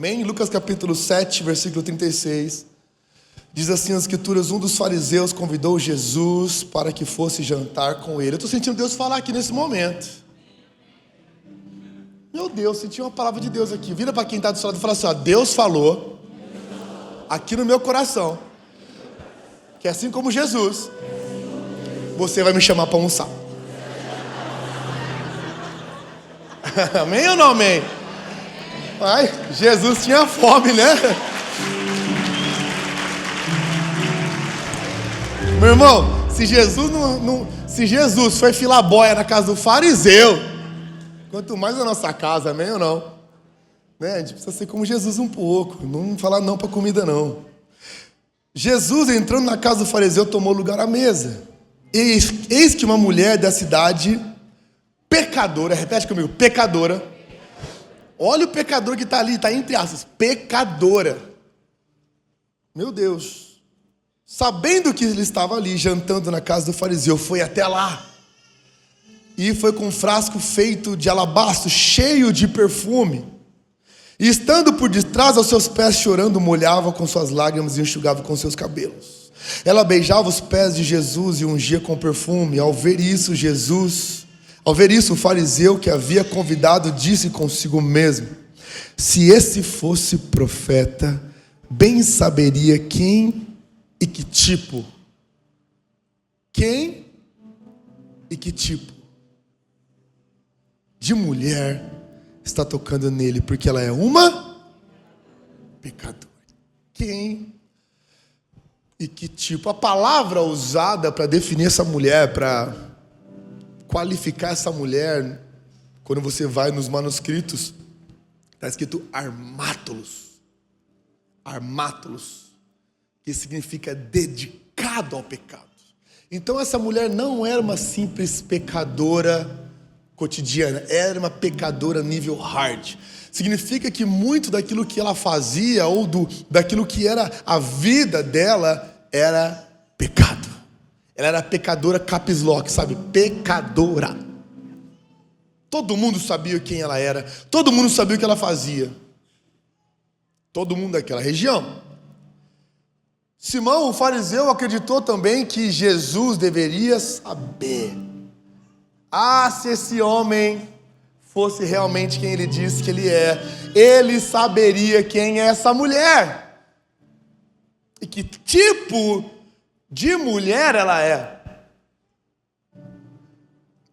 Amém? Lucas capítulo 7, versículo 36. Diz assim as escrituras: um dos fariseus convidou Jesus para que fosse jantar com ele. Eu estou sentindo Deus falar aqui nesse momento. Meu Deus, senti uma palavra de Deus aqui. Vira para quem está do seu lado e fala assim: ó, Deus falou aqui no meu coração que assim como Jesus, você vai me chamar para almoçar. Amém ou não amém? Ai, Jesus tinha fome, né? Meu irmão, se Jesus foi filar boia na casa do fariseu, quanto mais na nossa casa, amém ou não? Né? A gente precisa ser como Jesus um pouco, não falar não para comida não. Jesus, entrando na casa do fariseu, tomou lugar à mesa. Eis que uma mulher da cidade, pecadora, repete comigo, pecadora. Olha o pecador que está ali, está entre aspas, pecadora. Meu Deus. Sabendo que ele estava ali, jantando na casa do fariseu, foi até lá. E foi com um frasco feito de alabastro, cheio de perfume. E estando por detrás aos seus pés, chorando, molhava com suas lágrimas e enxugava com seus cabelos. Ela beijava os pés de Jesus e ungia com perfume. Ao ver isso, o fariseu que havia convidado disse consigo mesmo: se esse fosse profeta, bem saberia quem e que tipo. Quem e que tipo de mulher está tocando nele, porque ela é uma pecadora. Quem e que tipo. A palavra usada para definir essa mulher, para qualificar essa mulher, quando você vai nos manuscritos, está escrito armátulos. Armátulos, que significa dedicado ao pecado. Então essa mulher não era uma simples pecadora cotidiana, era uma pecadora nível hard. Significa que muito daquilo que ela fazia, ou daquilo que era a vida dela, era pecado. Ela era pecadora caps lock, sabe? Pecadora. Todo mundo sabia quem ela era, todo mundo sabia o que ela fazia. Todo mundo daquela região. Simão, o fariseu, acreditou também que Jesus deveria saber. Se esse homem fosse realmente quem ele disse que ele é, ele saberia quem é essa mulher. E que tipo de mulher ela é.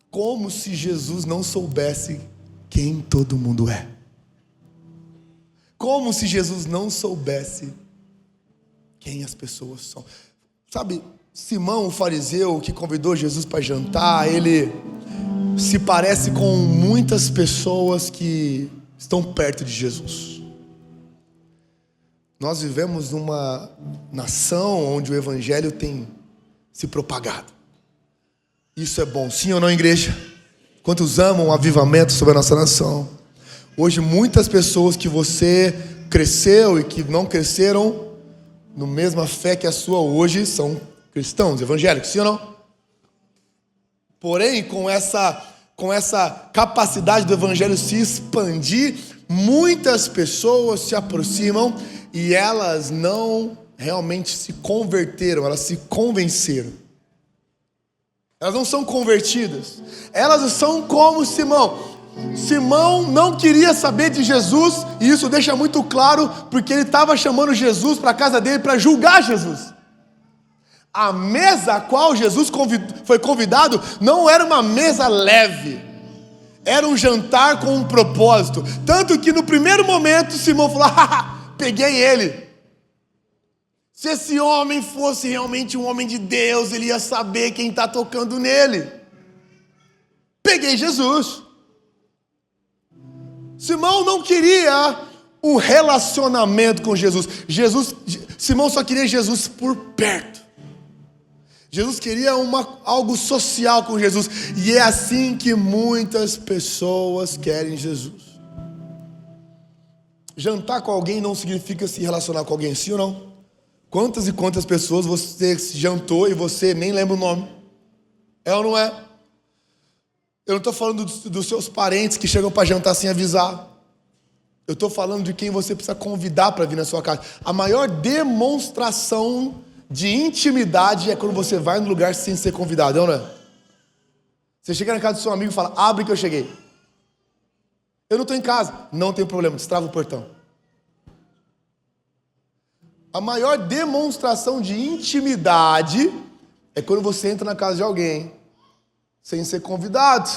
Como se Jesus não soubesse quem todo mundo é. Como se Jesus não soubesse quem as pessoas são. Sabe, Simão, o fariseu que convidou Jesus para jantar, ele se parece com muitas pessoas que estão perto de Jesus. Nós vivemos numa nação onde o evangelho tem se propagado. Isso é bom, sim ou não, igreja? Quantos amam o avivamento sobre a nossa nação? Hoje muitas pessoas que você cresceu e que não cresceram na mesma fé que a sua hoje são cristãos, evangélicos, sim ou não? Porém, com essa capacidade do evangelho se expandir, muitas pessoas se aproximam e elas não realmente se converteram, elas se convenceram. Elas não são convertidas. Elas são como Simão. Simão não queria saber de Jesus, e isso deixa muito claro, porque ele estava chamando Jesus para a casa dele para julgar Jesus. A mesa a qual Jesus foi convidado não era uma mesa leve, era um jantar com um propósito. Tanto que no primeiro momento Simão falou: peguei ele. Se esse homem fosse realmente um homem de Deus, ele ia saber quem está tocando nele. Peguei Jesus. Simão não queria um relacionamento com Jesus. Simão só queria Jesus por perto. Jesus queria algo social com Jesus. E é assim que muitas pessoas querem Jesus. Jantar com alguém não significa se relacionar com alguém, sim ou não? Quantas e quantas pessoas você jantou e você nem lembra o nome? É ou não é? Eu não estou falando dos seus parentes que chegam para jantar sem avisar. Eu estou falando de quem você precisa convidar para vir na sua casa. A maior demonstração de intimidade é quando você vai no lugar sem ser convidado, não é? Você chega na casa do seu amigo e fala, abre que eu cheguei. Eu não estou em casa. Não tem problema, destrava o portão. A maior demonstração de intimidade é quando você entra na casa de alguém sem ser convidado.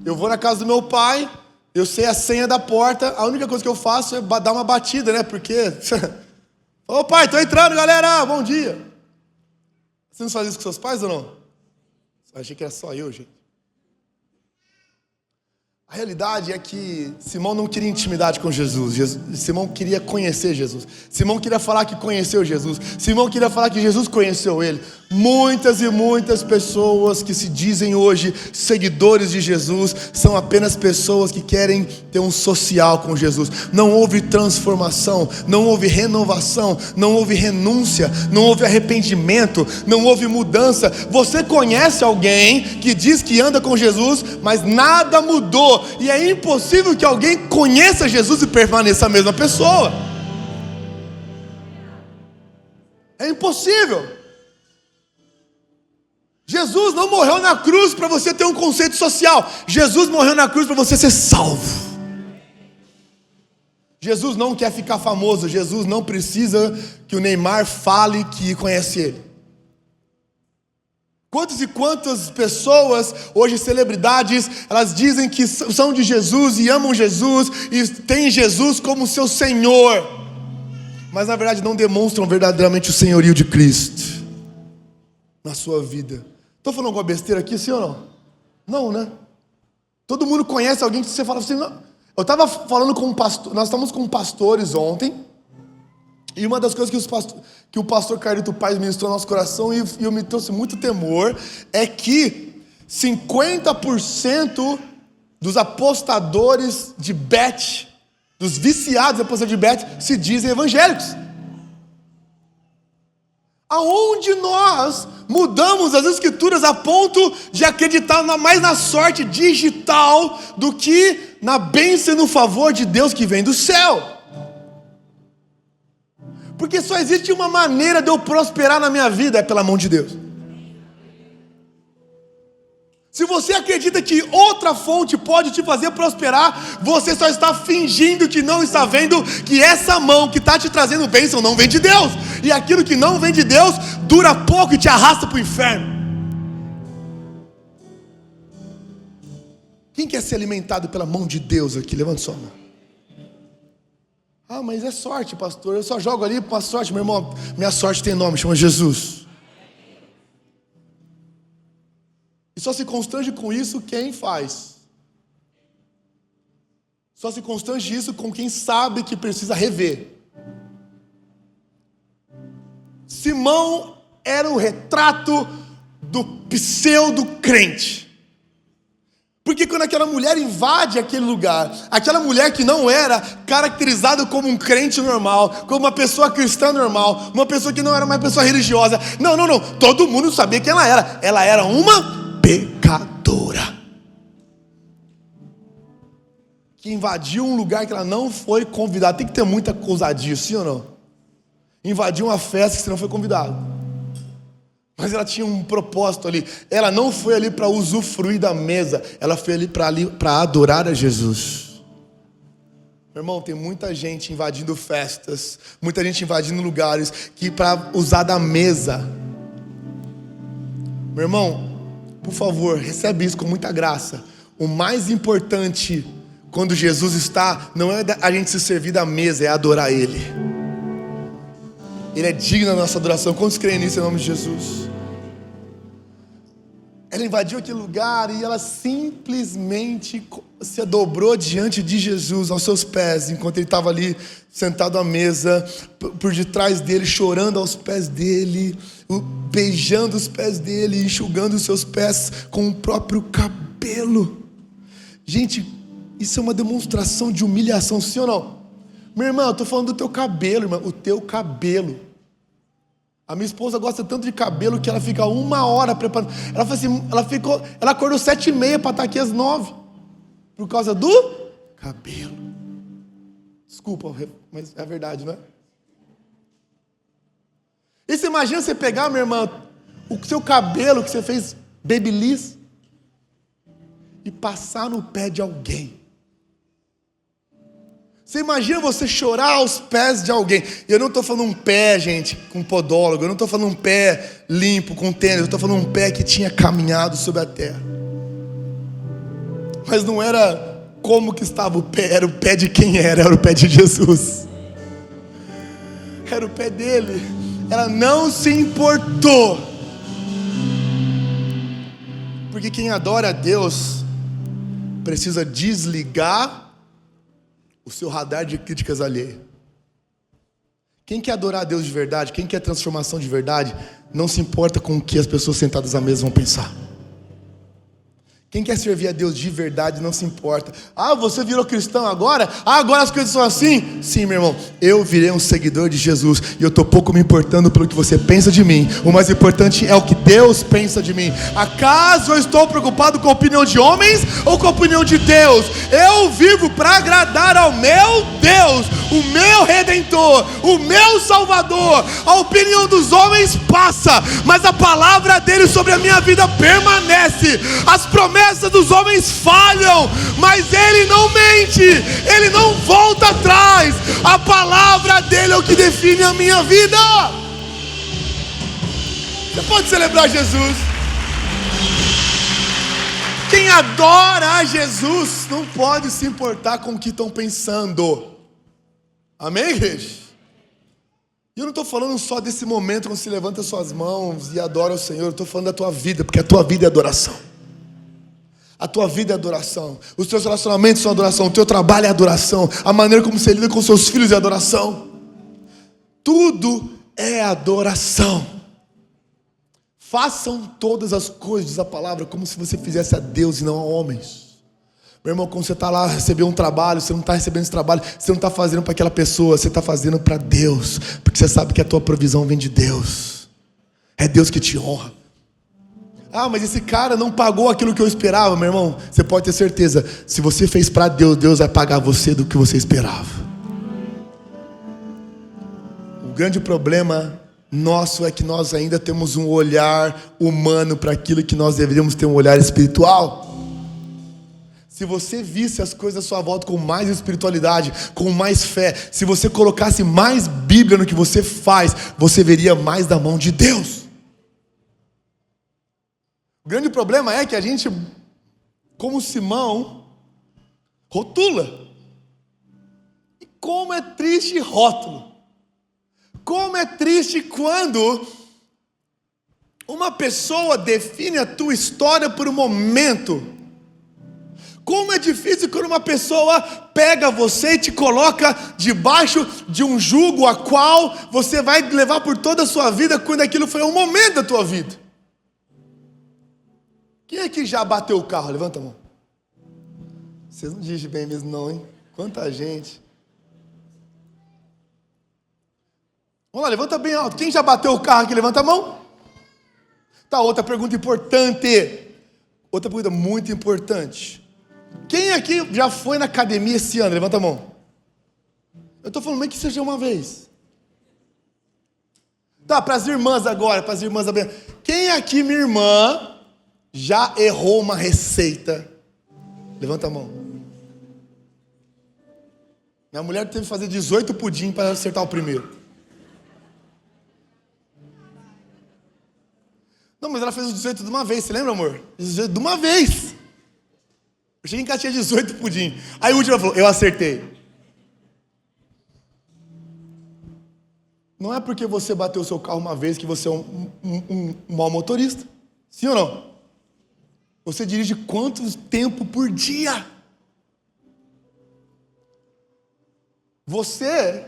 Eu vou na casa do meu pai, eu sei a senha da porta, a única coisa que eu faço é dar uma batida, né? Porque... Ô pai, tô entrando, galera, bom dia. Você não faz isso com seus pais ou não? Eu achei que era só eu, gente. A realidade é que Simão não queria intimidade com Jesus. Simão queria conhecer Jesus. Simão queria falar que conheceu Jesus. Simão queria falar que Jesus conheceu ele. Muitas e muitas pessoas que se dizem hoje seguidores de Jesus são apenas pessoas que querem ter um social com Jesus. Não houve transformação, não houve renovação, não houve renúncia, não houve arrependimento, não houve mudança. Você conhece alguém que diz que anda com Jesus, mas nada mudou. E é impossível que alguém conheça Jesus e permaneça a mesma pessoa. É impossível. Jesus não morreu na cruz para você ter um conceito social. Jesus morreu na cruz para você ser salvo. Jesus não quer ficar famoso. Jesus não precisa que o Neymar fale que conhece ele. Quantas e quantas pessoas, hoje celebridades, elas dizem que são de Jesus e amam Jesus e têm Jesus como seu Senhor, mas na verdade não demonstram verdadeiramente o senhorio de Cristo na sua vida. Estou falando alguma besteira aqui, sim ou não? Não, né? Todo mundo conhece alguém que você fala assim, não. Eu estava falando com um pastor, nós estávamos com pastores ontem, e uma das coisas que o pastor Carlito Paz ministrou no nosso coração e me trouxe muito temor, é que 50% dos apostadores de bet, dos viciados em apostadores de bet, se dizem evangélicos. Aonde nós mudamos as escrituras a ponto de acreditar mais na sorte digital do que na bênção e no favor de Deus que vem do céu. Porque só existe uma maneira de eu prosperar na minha vida, é pela mão de Deus. Se você acredita que outra fonte pode te fazer prosperar, você só está fingindo que não está vendo que essa mão que está te trazendo bênção não vem de Deus. E aquilo que não vem de Deus dura pouco e te arrasta para o inferno. Quem quer ser alimentado pela mão de Deus aqui? Levanta sua mão. Ah, mas é sorte, pastor. Eu só jogo ali para sorte, meu irmão. Minha sorte tem nome, chama Jesus. E só se constrange com isso quem faz. Só se constrange isso com quem sabe que precisa rever. Simão era o retrato do pseudo-crente. Porque quando aquela mulher invade aquele lugar, aquela mulher que não era caracterizada como um crente normal, como uma pessoa cristã normal, uma pessoa que não era uma pessoa religiosa. Não. Todo mundo sabia quem ela era. Ela era uma pecadora que invadiu um lugar que ela não foi convidada. Tem que ter muita ousadia, sim ou não? Invadiu uma festa que você não foi convidado, mas ela tinha um propósito ali. Ela não foi ali para usufruir da mesa, ela foi ali para adorar a Jesus. Meu irmão, tem muita gente invadindo festas, muita gente invadindo lugares que para usar da mesa. Meu irmão, por favor, recebe isso com muita graça. O mais importante quando Jesus está, não é a gente se servir da mesa, é adorar Ele. Ele é digno da nossa adoração. Quantos creem nisso em nome de Jesus? Ela invadiu aquele lugar e ela simplesmente se dobrou diante de Jesus, aos seus pés, enquanto ele estava ali sentado à mesa, por detrás dele, chorando aos pés dele, beijando os pés dele, enxugando os seus pés com o próprio cabelo. Gente, isso é uma demonstração de humilhação, sim ou não? Meu irmão, eu estou falando do teu cabelo, irmão, o teu cabelo. A minha esposa gosta tanto de cabelo que ela fica 1 hora preparando. Ela fala assim, ela acordou 7h30 para estar aqui às 9, por causa do cabelo. Desculpa, mas é verdade, não é? E você imagina você pegar, minha irmã, o seu cabelo que você fez babyliss e passar no pé de alguém. Você imagina você chorar aos pés de alguém. E eu não estou falando um pé, gente, com podólogo. Eu não estou falando um pé limpo, com tênis. Eu estou falando um pé que tinha caminhado sobre a terra. Mas não era como que estava o pé. Era o pé de quem era. Era o pé de Jesus. Era o pé dele. Ela não se importou. Porque quem adora a Deus precisa desligar o seu radar de críticas alheias. Quem quer adorar a Deus de verdade, quem quer transformação de verdade, não se importa com o que as pessoas sentadas à mesa vão pensar. Quem quer servir a Deus de verdade não se importa. Ah, você virou cristão agora? Ah, agora as coisas são assim? Sim, meu irmão, eu virei um seguidor de Jesus e eu estou pouco me importando pelo que você pensa de mim. O mais importante é o que Deus pensa de mim. Acaso eu estou preocupado com a opinião de homens ou com a opinião de Deus? Eu vivo para agradar ao meu Deus, o meu Redentor, o meu Salvador. A opinião dos homens passa, mas a palavra dele sobre a minha vida permanece. As promessas dos homens falham, mas ele não mente, ele não volta atrás. A palavra dele é o que define a minha vida. Você pode celebrar Jesus. Quem adora a Jesus não pode se importar com o que estão pensando. Amém, igreja? E eu não estou falando só desse momento quando você levanta suas mãos e adora o Senhor. Eu estou falando da tua vida, porque a tua vida é adoração. A tua vida é adoração. Os teus relacionamentos são adoração. O teu trabalho é adoração. A maneira como você lida com seus filhos é adoração. Tudo é adoração. Façam todas as coisas, diz a palavra, como se você fizesse a Deus e não a homens. Meu irmão, quando você está lá recebendo um trabalho, você não está recebendo esse trabalho, você não está fazendo para aquela pessoa, você está fazendo para Deus. Porque você sabe que a tua provisão vem de Deus. É Deus que te honra. Ah, mas esse cara não pagou aquilo que eu esperava, meu irmão. Você pode ter certeza, se você fez para Deus, Deus vai pagar você do que você esperava. O grande problema nosso é que nós ainda temos um olhar humano para aquilo que nós deveríamos ter um olhar espiritual. Se você visse as coisas à sua volta com mais espiritualidade, com mais fé, se você colocasse mais Bíblia no que você faz, você veria mais da mão de Deus. O grande problema é que a gente, como Simão, rotula. E como é triste rótulo. Como é triste quando uma pessoa define a tua história por um momento. Como é difícil quando uma pessoa pega você e te coloca debaixo de um jugo a qual você vai levar por toda a sua vida, quando aquilo foi um momento da tua vida. Quem é que já bateu o carro? Levanta a mão. Vocês não dizem bem mesmo não, hein? Quanta gente. Vamos lá, levanta bem alto. Quem já bateu o carro aqui? Levanta a mão. Tá, outra pergunta importante. Outra pergunta muito importante. Quem aqui já foi na academia esse ano? Levanta a mão. Eu estou falando nem que seja uma vez. Tá, para as irmãs agora, para as irmãs. Quem aqui, minha irmã, já errou uma receita? Levanta a mão. Minha mulher teve que fazer 18 pudim para acertar o primeiro. Não, mas ela fez os 18 de uma vez, você lembra, amor? 18 de uma vez. Eu cheguei em casa, tinha 18 pudim. Aí o último falou, eu acertei. Não é porque você bateu o seu carro uma vez que você é um mau motorista. Sim ou não? Você dirige quanto tempo por dia? Você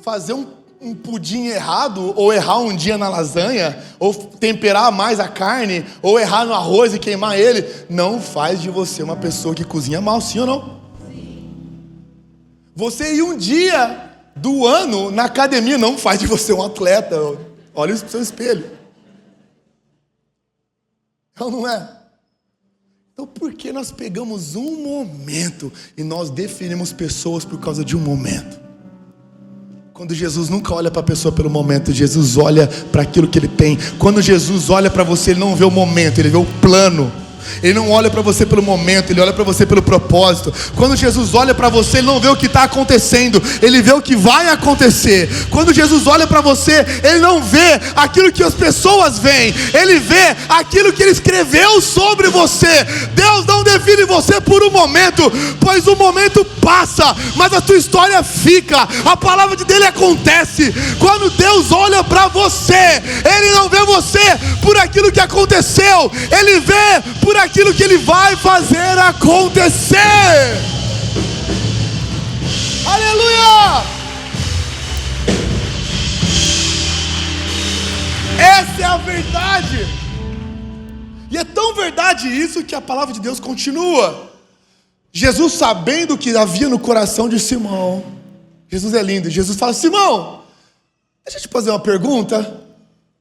fazer um pudim errado, ou errar um dia na lasanha, ou temperar mais a carne, ou errar no arroz e queimar ele, não faz de você uma pessoa que cozinha mal, sim ou não? Sim. Você ir um dia do ano na academia não faz de você um atleta. Olha o seu espelho. Não é? Então por que nós pegamos um momento e nós definimos pessoas por causa de um momento? Quando Jesus nunca olha para a pessoa pelo momento, Jesus olha para aquilo que ele tem. Quando Jesus olha para você, ele não vê o momento, ele vê o plano. Ele não olha para você pelo momento, ele olha para você pelo propósito. Quando Jesus olha para você, ele não vê o que está acontecendo, ele vê o que vai acontecer. Quando Jesus olha para você, ele não vê aquilo que as pessoas veem, ele vê aquilo que ele escreveu sobre você. Deus não define você por um momento, pois o momento passa, mas a tua história fica. A palavra de Deus acontece. Quando Deus olha para você, ele não vê você por aquilo que aconteceu, ele vê por aquilo que ele vai fazer acontecer. Aleluia! Essa é a verdade. E é tão verdade isso que a palavra de Deus continua. Jesus, sabendo o que havia no coração de Simão, Jesus é lindo, Jesus fala: Simão, deixa eu te fazer uma pergunta.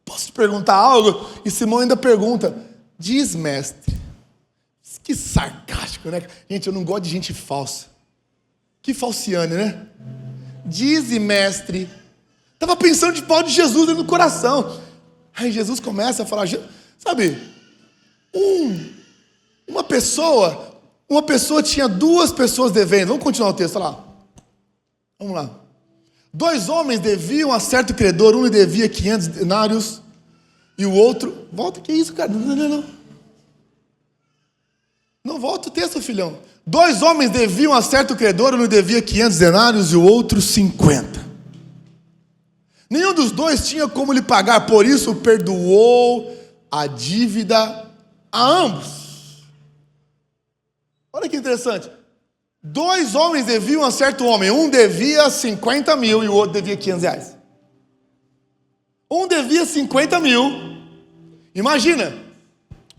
Posso te perguntar algo? E Simão ainda pergunta: diz, mestre. Que sarcástico, né? Gente, eu não gosto de gente falsa. Que falciane, né? Dize, mestre. Estava pensando de pau de Jesus no coração. Aí Jesus começa a falar, sabe? Uma pessoa tinha duas pessoas devendo. Vamos continuar o texto lá. Vamos lá. 2 homens deviam a certo credor. Um lhe devia 500 denários e o outro... Volta, que isso, cara? Não. Não volta o texto, filhão. 2 homens deviam a certo credor, um lhe devia 500 denários e o outro 50. Nenhum dos dois tinha como lhe pagar, por isso perdoou a dívida a ambos. Olha que interessante. 2 homens deviam a certo homem, um devia 50 mil e o outro devia 500 reais. Um devia 50 mil. Imagina.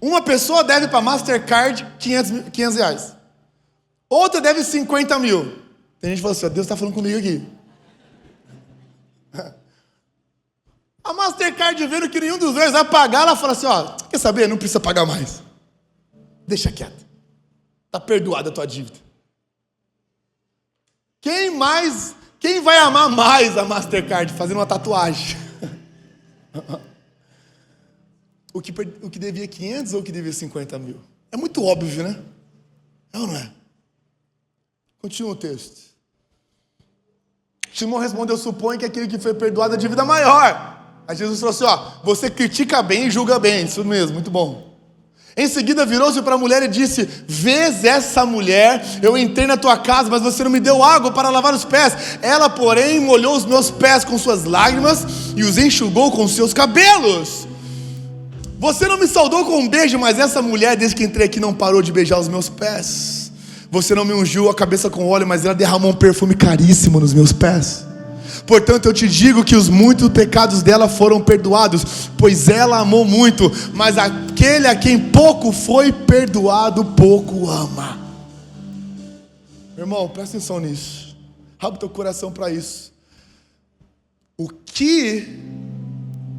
Uma pessoa deve para Mastercard 500 reais. Outra deve 50 mil. Tem gente que fala assim: Deus está falando comigo aqui. A Mastercard, vendo que nenhum dos dois vai pagar, ela fala assim: quer saber? Não precisa pagar mais. Deixa quieto. Está perdoada a tua dívida. Quem vai amar mais a Mastercard? Fazendo uma tatuagem. O que devia 500 ou o que devia 50 mil? É muito óbvio, né? É ou não é? Continua o texto. Simão respondeu: suponho que aquele que foi perdoado a dívida maior. Aí Jesus falou assim: você critica bem e julga bem. Isso mesmo, muito bom. Em seguida virou-se para a mulher e disse: vês essa mulher? Eu entrei na tua casa, mas você não me deu água para lavar os pés. Ela, porém, molhou os meus pés com suas lágrimas e os enxugou com seus cabelos. Você não me saudou com um beijo, mas essa mulher, desde que entrei aqui, não parou de beijar os meus pés. Você não me ungiu a cabeça com óleo, mas ela derramou um perfume caríssimo nos meus pés. Portanto, eu te digo que os muitos pecados dela foram perdoados, pois ela amou muito, mas aquele a quem pouco foi perdoado, pouco ama. Meu irmão, presta atenção nisso. Abre teu coração para isso. O que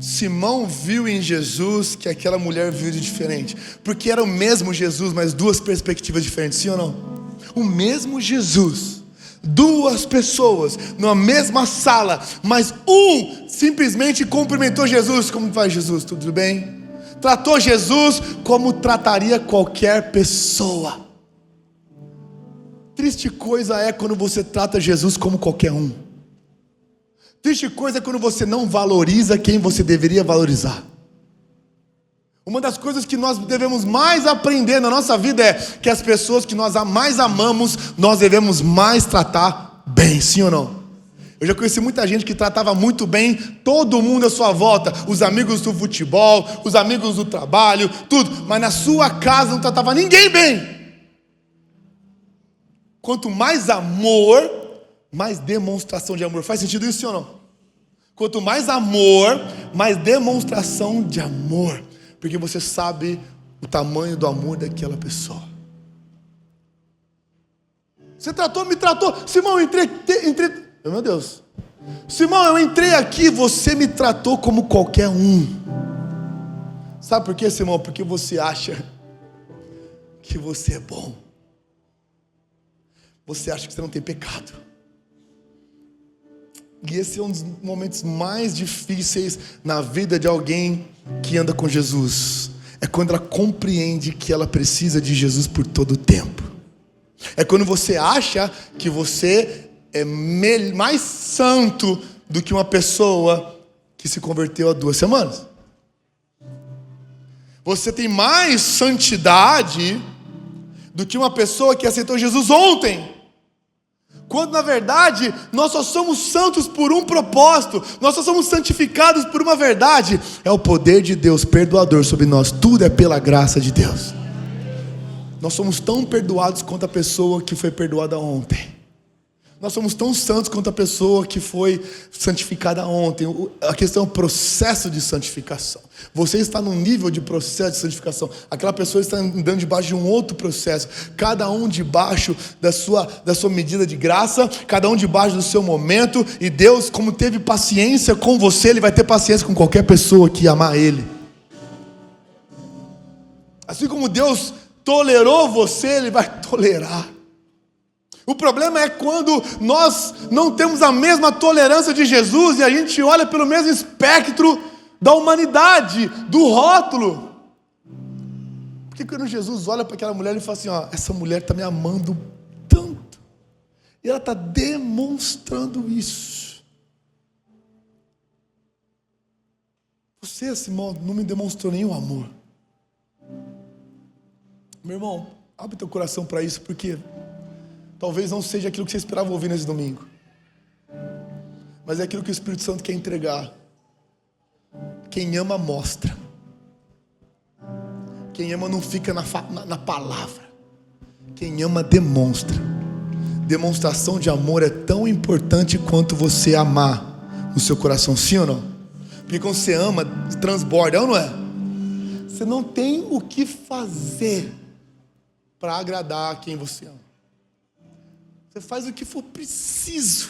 Simão viu em Jesus que aquela mulher viu de diferente? Porque era o mesmo Jesus, mas 2 perspectivas diferentes, sim ou não? O mesmo Jesus, 2 pessoas numa mesma sala, mas um simplesmente cumprimentou Jesus. Como vai, Jesus? Tudo bem? Tratou Jesus como trataria qualquer pessoa. Triste coisa é quando você trata Jesus como qualquer um. Triste coisa é quando você não valoriza quem você deveria valorizar. Uma das coisas que nós devemos mais aprender na nossa vida é que as pessoas que nós mais amamos, nós devemos mais tratar bem, sim ou não? Eu já conheci muita gente que tratava muito bem todo mundo à sua volta, os amigos do futebol, os amigos do trabalho, tudo, mas na sua casa não tratava ninguém bem. Quanto mais amor, mais demonstração de amor. Faz sentido isso, sim ou não? Quanto mais amor, mais demonstração de amor. Porque você sabe o tamanho do amor daquela pessoa. Você tratou, me tratou. Simão, eu entrei. Meu Deus. Simão, eu entrei aqui, você me tratou como qualquer um. Sabe por quê, Simão? Porque você acha que você é bom. Você acha que você não tem pecado. E esse é um dos momentos mais difíceis na vida de alguém que anda com Jesus. É quando ela compreende que ela precisa de Jesus por todo o tempo. É quando você acha que você é mais santo do que uma pessoa que se converteu há 2 semanas. Você tem mais santidade do que uma pessoa que aceitou Jesus ontem. Quando na verdade nós só somos santos por um propósito, nós só somos santificados por uma verdade. É o poder de Deus perdoador sobre nós. Tudo é pela graça de Deus. Nós somos tão perdoados quanto a pessoa que foi perdoada ontem. Nós somos tão santos quanto a pessoa que foi santificada ontem. A questão é o processo de santificação. Você está num nível de processo de santificação. Aquela pessoa está andando debaixo de um outro processo. Cada um debaixo da sua medida de graça. Cada um debaixo do seu momento. E Deus, como teve paciência com você, Ele vai ter paciência com qualquer pessoa que amar Ele. Assim como Deus tolerou você, Ele vai tolerar. O problema é quando nós não temos a mesma tolerância de Jesus e a gente olha pelo mesmo espectro da humanidade, do rótulo. Porque quando Jesus olha para aquela mulher, ele fala assim, ó, essa mulher está me amando tanto. E ela está demonstrando isso. Você, Simão, não me demonstrou nenhum amor. Meu irmão, abre teu coração para isso, porque talvez não seja aquilo que você esperava ouvir nesse domingo, mas é aquilo que o Espírito Santo quer entregar. Quem ama mostra. Quem ama não fica na palavra. Quem ama demonstra. Demonstração de amor é tão importante quanto você amar no seu coração, sim ou não? Porque quando você ama, transborda, é ou não é? Você não tem o que fazer para agradar quem você ama. Você faz o que for preciso.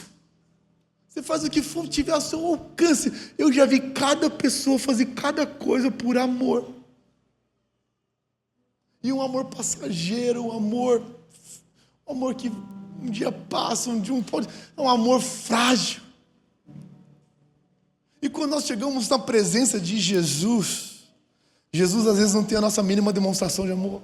Você faz o que for tiver ao seu alcance. Eu já vi cada pessoa fazer cada coisa por amor. E um amor passageiro, um amor que um dia passa, um dia pode. É um amor frágil. E quando nós chegamos na presença de Jesus, Jesus às vezes não tem a nossa mínima demonstração de amor.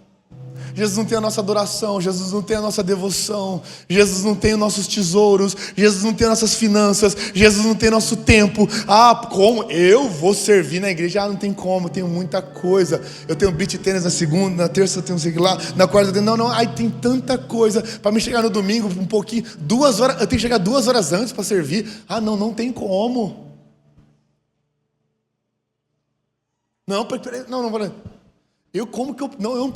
Jesus não tem a nossa adoração, Jesus não tem a nossa devoção, Jesus não tem os nossos tesouros, Jesus não tem as nossas finanças, Jesus não tem nosso tempo. Ah, como? Eu vou servir na igreja? Ah, não tem como, eu tenho muita coisa. Eu tenho beach tênis na segunda, na terça eu tenho não sei o que lá, na quarta eu tenho... Não, ai, tem tanta coisa. Para me chegar no domingo um pouquinho, 2 horas, eu tenho que chegar 2 horas antes para servir. Ah, não tem como. Não, eu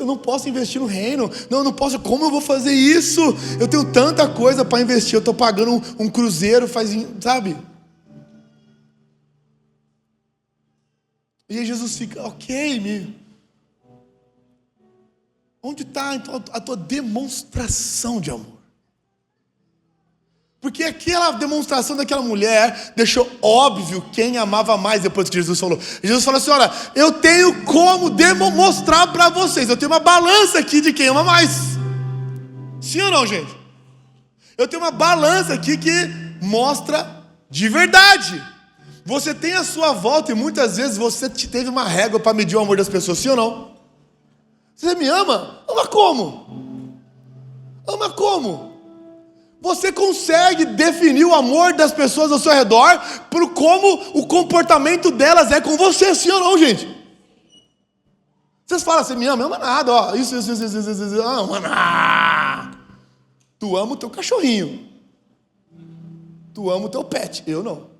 não posso investir no reino. Eu não posso, como eu vou fazer isso? Eu tenho tanta coisa para investir, eu estou pagando um cruzeiro, sabe? E aí Jesus fica, ok, onde está então a tua demonstração de amor? Porque aquela demonstração daquela mulher deixou óbvio quem amava mais depois que Jesus falou. Jesus falou assim, olha, eu tenho como mostrar para vocês. Eu tenho uma balança aqui de quem ama mais. Sim ou não, gente? Eu tenho uma balança aqui que mostra de verdade. Você tem a sua volta e muitas vezes você teve uma régua para medir o amor das pessoas. Sim ou não? Você me ama? Ama como? Ama como? Você consegue definir o amor das pessoas ao seu redor por como o comportamento delas é com você, sim ou não, gente? Vocês falam, você me ama? Ama nada, ó. Isso. Ama nada. Tu ama o teu cachorrinho. Tu ama o teu pet. Eu não.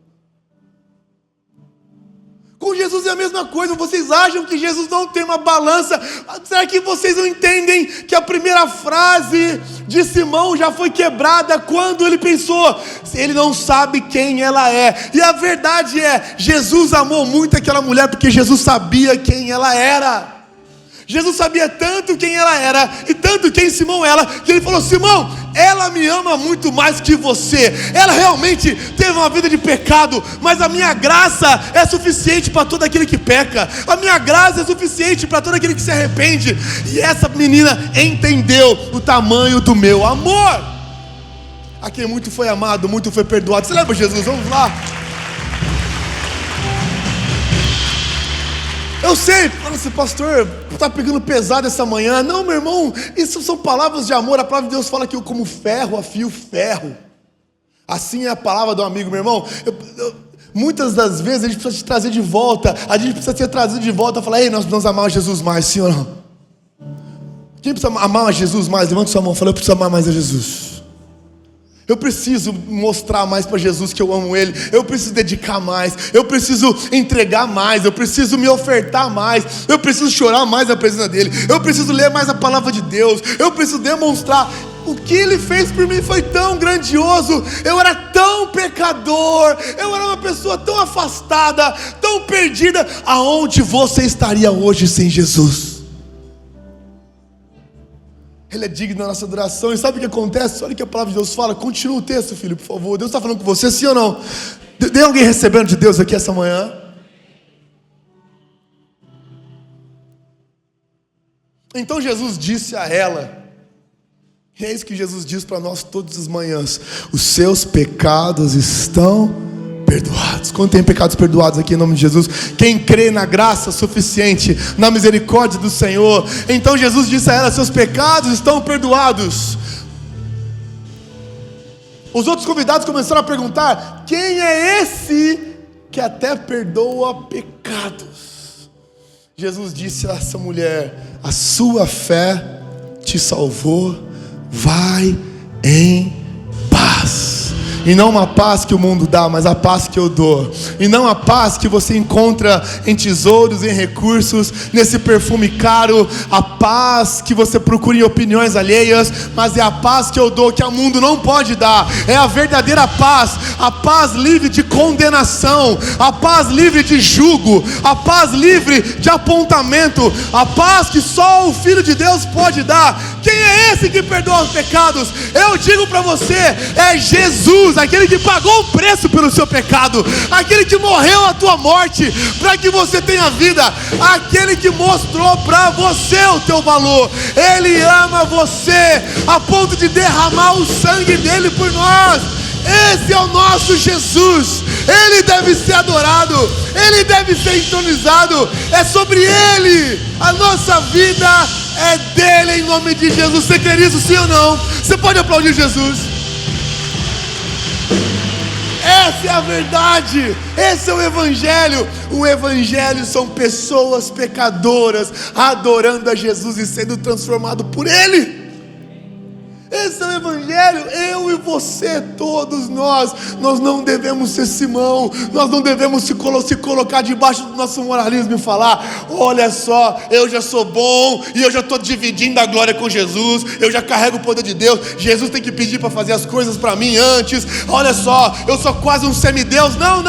Com Jesus é a mesma coisa. Vocês acham que Jesus não tem uma balança? Será que vocês não entendem que a primeira frase de Simão já foi quebrada quando ele pensou, ele não sabe quem ela é? E a verdade é, Jesus amou muito aquela mulher porque Jesus sabia quem ela era. Jesus sabia tanto quem ela era e tanto quem Simão era, que ele falou: Simão, ela me ama muito mais que você. Ela realmente teve uma vida de pecado, mas a minha graça é suficiente para todo aquele que peca. A minha graça é suficiente para todo aquele que se arrepende. E essa menina entendeu o tamanho do meu amor. A quem muito foi amado, muito foi perdoado. Você lembra Jesus? Vamos lá. Eu sei, fala assim: pastor, está pegando pesado essa manhã. Não, meu irmão, isso são palavras de amor. A palavra de Deus fala que eu como ferro afio ferro. Assim é a palavra do amigo, meu irmão. Muitas das vezes a gente precisa te trazer de volta. A gente precisa ser trazido de volta. Falar: ei, nós precisamos amar Jesus mais, sim ou não? Quem precisa amar a Jesus mais? Levanta sua mão. Fala: eu preciso amar mais a Jesus. Eu preciso mostrar mais para Jesus que eu amo Ele. Eu preciso dedicar mais. Eu preciso entregar mais. Eu preciso me ofertar mais. Eu preciso chorar mais na presença dEle. Eu preciso ler mais a palavra de Deus. Eu preciso demonstrar o que Ele fez por mim. Foi tão grandioso. Eu era tão pecador. Eu era uma pessoa tão afastada, tão perdida. Aonde você estaria hoje sem Jesus? Ele é digno da nossa adoração. E sabe o que acontece? Olha o que a palavra de Deus fala. Continua o texto, filho, por favor. Deus está falando com você, sim ou não? Tem alguém recebendo de Deus aqui essa manhã? Então Jesus disse a ela, e é isso que Jesus diz para nós todas as manhãs: os seus pecados estão perdoados. Quando tem pecados perdoados aqui em nome de Jesus? Quem crê na graça suficiente, na misericórdia do Senhor. Então Jesus disse a ela: seus pecados estão perdoados. Os outros convidados começaram a perguntar: quem é esse que até perdoa pecados? Jesus disse a essa mulher: a sua fé te salvou, vai em paz. E não uma paz que o mundo dá, mas a paz que eu dou. E não a paz que você encontra em tesouros, em recursos, nesse perfume caro. A paz que você procura em opiniões alheias, mas é a paz que eu dou, que o mundo não pode dar. É a verdadeira paz. A paz livre de condenação. A paz livre de jugo. A paz livre de apontamento. A paz que só o Filho de Deus pode dar. Quem é esse que perdoa os pecados? Eu digo para você: é Jesus, aquele que pagou o preço pelo seu pecado, aquele que morreu a tua morte para que você tenha vida, aquele que mostrou para você o teu valor. Ele ama você a ponto de derramar o sangue dele por nós. Esse é o nosso Jesus. Ele deve ser adorado, Ele deve ser entronizado. É sobre Ele, a nossa vida é dele, em nome de Jesus. Você quer isso, sim ou não? Você pode aplaudir Jesus? Essa é a verdade, esse é o Evangelho. O Evangelho são pessoas pecadoras adorando a Jesus e sendo transformado por Ele. Esse é o Evangelho. Eu e você, todos nós não devemos ser Simão. Nós não devemos se colocar debaixo do nosso moralismo e falar: olha só, eu já sou bom e eu já estou dividindo a glória com Jesus, eu já carrego o poder de Deus, Jesus tem que pedir para fazer as coisas para mim antes. Olha só, eu sou quase um semideus. Não.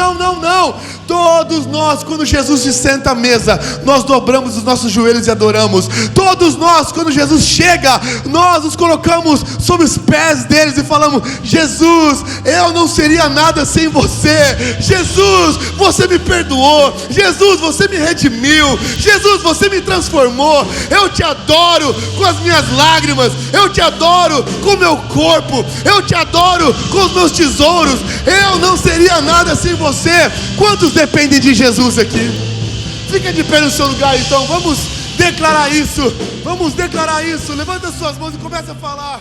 Todos nós, quando Jesus se senta à mesa, nós dobramos os nossos joelhos e adoramos. Todos nós, quando Jesus chega, nós nos colocamos sobre os pés deles e falamos: Jesus, eu não seria nada sem você. Jesus, você me perdoou. Jesus, você me redimiu. Jesus, você me transformou. Eu te adoro com as minhas lágrimas. Eu te adoro com o meu corpo. Eu te adoro com os meus tesouros. Eu não seria nada sem você. Quantos dependem de Jesus aqui? Fica de pé no seu lugar, então. Vamos declarar isso. Vamos declarar isso. Levanta suas mãos e começa a falar.